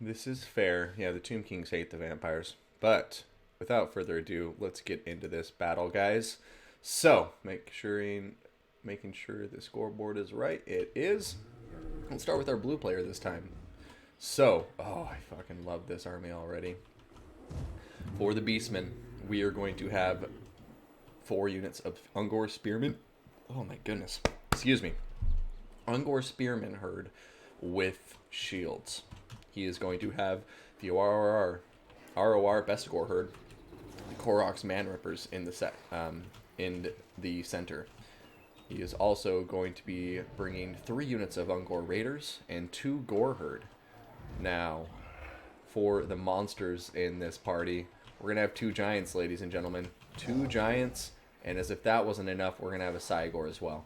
This is fair. Yeah, the Tomb Kings hate the vampires. But without further ado, let's get into this battle, guys. So, making sure the scoreboard is right. It is. Let's start with our blue player this time. So, oh, I fucking love this army already. For the Beastmen, we are going to have 4 units of Ungor Spearmen. Oh my goodness. Excuse me. Ungor Spearmen herd with shields. He is going to have the ROR Bestigor herd, the Koroks Man Rippers in the center. He is also going to be bringing 3 units of Ungor Raiders and 2 Gore herd. Now, for the monsters in this party, we're going to have 2 giants, ladies and gentlemen. 2 giants, and as if that wasn't enough, we're going to have a Cygor as well.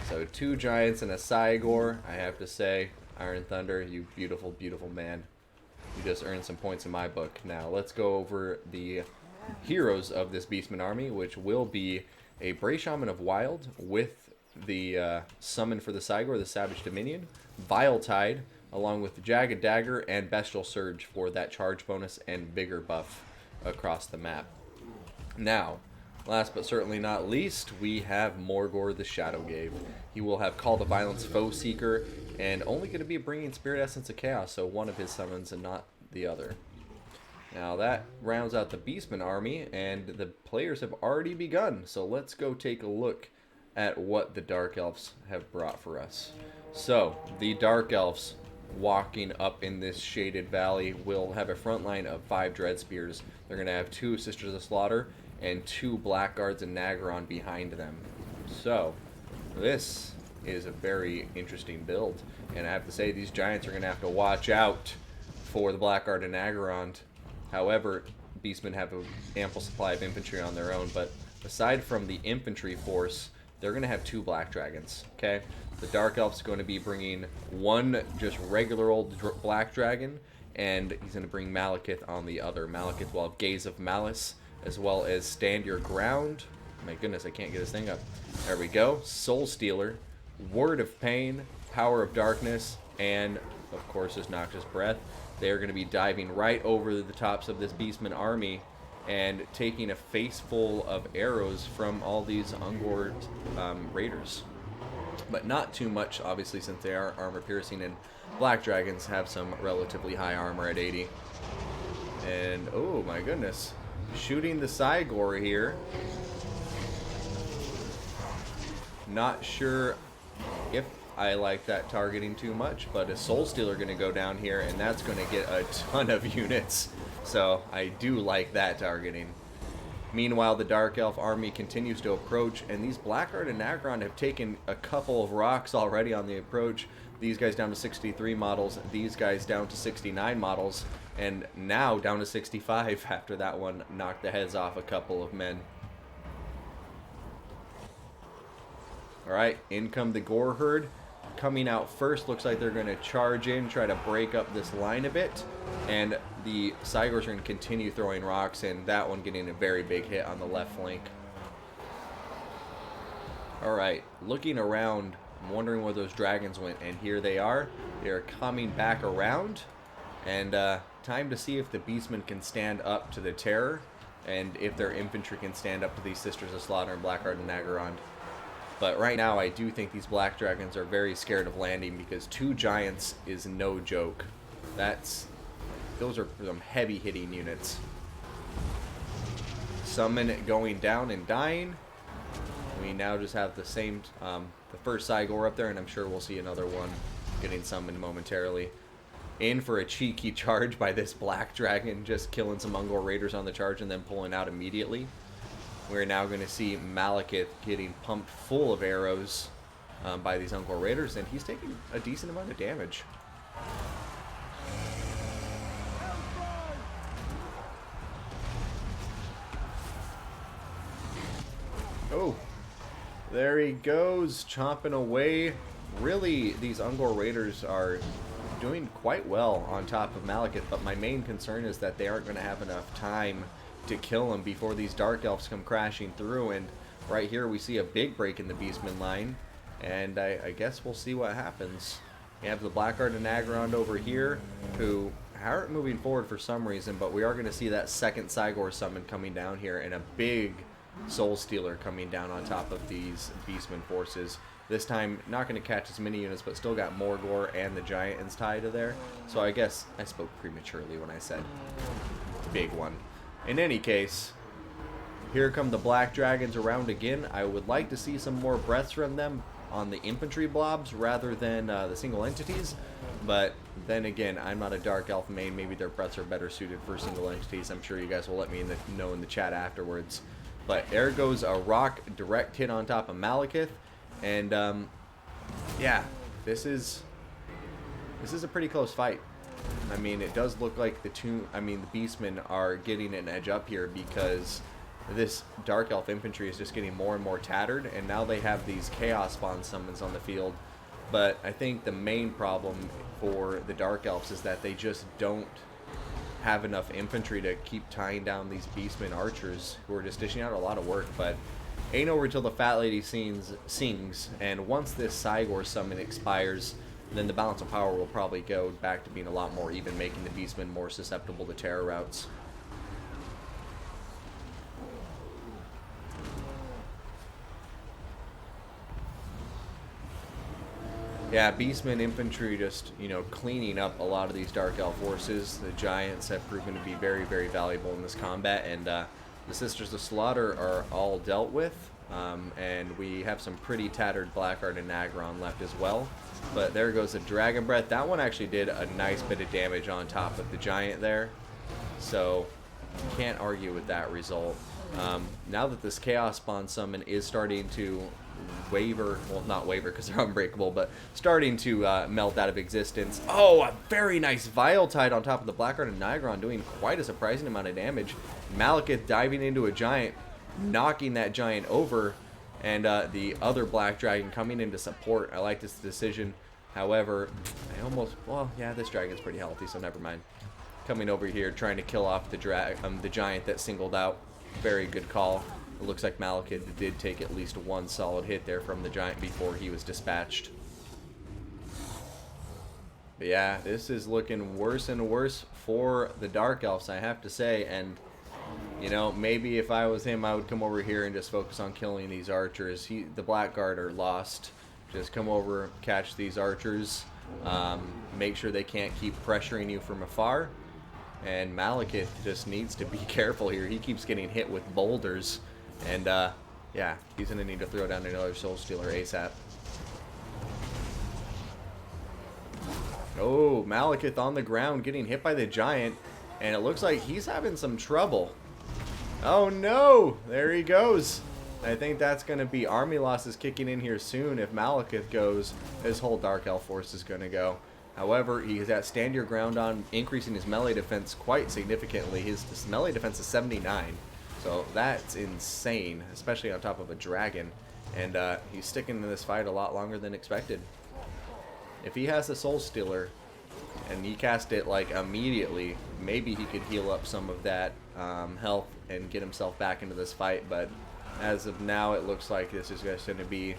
So 2 giants and a Cygor, I have to say, Ironthunder, you beautiful, beautiful man. You just earned some points in my book. Now, let's go over the heroes of this Beastman army, which will be a Bray Shaman of Wild with the summon for the Cygor, the Savage Dominion, Vile Tide, along with the Jagged Dagger and Bestial Surge for that charge bonus and vigor buff across the map. Now, last but certainly not least, we have Morgor the Shadowgave. He will have Call to Violence, Foe Seeker, and only going to be bringing Spirit Essence of Chaos, so one of his summons and not the other. Now that rounds out the Beastman army, and the players have already begun, so let's go take a look at what the Dark Elves have brought for us. So, the Dark Elves, walking up in this shaded valley, will have a front line of 5 Dread Spears. They're going to have 2 Sisters of Slaughter and 2 Blackguards and Nagaron behind them. So, this is a very interesting build. And I have to say, these Giants are going to have to watch out for the Blackguard and Nagaron. However, Beastmen have an ample supply of infantry on their own. But aside from the infantry force, they're going to have 2 Black Dragons. Okay? The Dark Elf's going to be bringing 1 just regular old Black Dragon. And he's going to bring Malekith on the other. Malekith will have Gaze of Malice, as well as Stand Your Ground. My goodness, I can't get this thing up. There we go. Soul Stealer, Word of Pain, Power of Darkness, and, of course, his Noxious Breath. They are going to be diving right over the tops of this Beastman army and taking a face full of arrows from all these Ungor Raiders. But not too much, obviously, since they are armor-piercing, and Black Dragons have some relatively high armor at 80. And, oh my goodness, shooting the Cygor here. Not sure if I like that targeting too much, but a Soul Stealer going to go down here, and that's going to get a ton of units. So I do like that targeting. Meanwhile, the Dark Elf army continues to approach, and these Blackguard and Nagaron have taken a couple of rocks already on the approach. These guys down to 63 models, these guys down to 69 models, and now down to 65 after that one knocked the heads off a couple of men. Alright, in come the Gore herd. Coming out first, looks like they're going to charge in, try to break up this line a bit. And the Cygors are going to continue throwing rocks, and that one getting a very big hit on the left flank. Alright, looking around, I'm wondering where those dragons went, and here they are. They are coming back around, and time to see if the Beastmen can stand up to the terror, and if their infantry can stand up to these Sisters of Slaughter and Blackguard and Nagaron. But right now, I do think these Black Dragons are very scared of landing because 2 Giants is no joke. Those are some heavy-hitting units. Summon going down and dying. We now just have the same, the first Cygor up there, and I'm sure we'll see another one getting summoned momentarily. In for a cheeky charge by this Black Dragon, just killing some Ungor Raiders on the charge and then pulling out immediately. We're now going to see Malekith getting pumped full of arrows by these Ungor Raiders, and he's taking a decent amount of damage. Oh, there he goes, chomping away. Really, these Ungor Raiders are doing quite well on top of Malekith, but my main concern is that they aren't going to have enough time to kill him before these Dark Elves come crashing through. And right here we see a big break in the Beastman line, and I guess we'll see what happens. You have the Blackguard and Nagaron over here, who aren't moving forward for some reason, but we are going to see that second Cygor summon coming down here, and a big Soul Stealer coming down on top of these Beastman forces. This time, not going to catch as many units, but still got Morgor and the Giants tied to there. So I guess I spoke prematurely when I said big one. In any case, here come the Black Dragons around again. I would like to see some more breaths from them on the infantry blobs rather than the single entities. But then again, I'm not a Dark Elf main. Maybe their breaths are better suited for single entities. I'm sure you guys will let me know in the chat afterwards. But there goes a rock direct hit on top of Malekith. And yeah, this is a pretty close fight. I mean, it does look like the Beastmen are getting an edge up here because this Dark Elf infantry is just getting more and more tattered, and now they have these Chaos Spawn summons on the field. But I think the main problem for the Dark Elves is that they just don't have enough infantry to keep tying down these Beastmen archers who are just dishing out a lot of work. But ain't over till the Fat Lady sings, and once this Cygor summon expires, then the balance of power will probably go back to being a lot more even, making the Beastmen more susceptible to terror routes. Yeah, Beastmen infantry just, cleaning up a lot of these Dark Elf forces. The Giants have proven to be very, very valuable in this combat, and the Sisters of Slaughter are all dealt with, and we have some pretty tattered Blackguard and Nagron left as well. But there goes the Dragon Breath. That one actually did a nice bit of damage on top of the Giant there, so can't argue with that result. Now that this Chaos Spawn summon is starting to waver, well, not waver because they're unbreakable, but starting to melt out of existence. Oh, a very nice Vile Tide on top of the Blackguard and Nigron, doing quite a surprising amount of damage. Malekith diving into a Giant, knocking that Giant over, and the other Black Dragon coming in to support. I like this decision. However, this Dragon's pretty healthy, so never mind. Coming over here, trying to kill off the Giant that singled out. Very good call. It looks like Malekith did take at least one solid hit there from the Giant before he was dispatched. But yeah, this is looking worse and worse for the Dark Elves, I have to say. And, maybe if I was him, I would come over here and just focus on killing these archers. The Blackguard are lost. Just come over, catch these archers. Make sure they can't keep pressuring you from afar. And Malekith just needs to be careful here. He keeps getting hit with boulders. And, yeah, he's going to need to throw down another Soul Stealer ASAP. Oh, Malekith on the ground getting hit by the Giant. And it looks like he's having some trouble. Oh, no! There he goes. I think that's going to be army losses kicking in here soon. If Malekith goes, his whole Dark Elf force is going to go. However, he's at stand your ground on, increasing his melee defense quite significantly. His melee defense is 79. So that's insane, especially on top of a dragon. And he's sticking in this fight a lot longer than expected. If he has the Soul Stealer and he cast it like immediately, maybe he could heal up some of that health and get himself back into this fight. But as of now, it looks like this is just going to be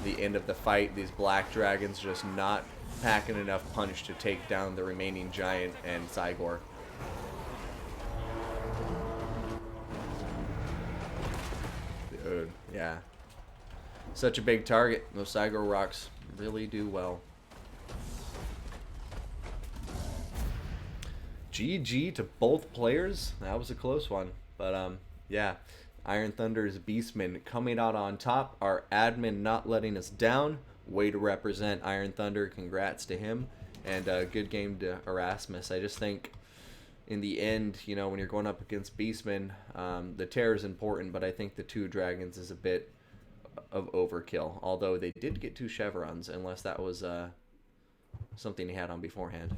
the end of the fight. These Black Dragons just not packing enough punch to take down the remaining Giant and Cygor. Dude, yeah. Such a big target. Those Cygor rocks really do well. GG to both players. That was a close one. But, yeah. Ironthunder's Beastmen coming out on top. Our admin not letting us down. Way to represent Ironthunder. Congrats to him. And good game to Erasmus. I just think in the end, when you're going up against Beastmen, the terror is important, but I think the 2 dragons is a bit of overkill. Although they did get 2 chevrons, unless that was something he had on beforehand.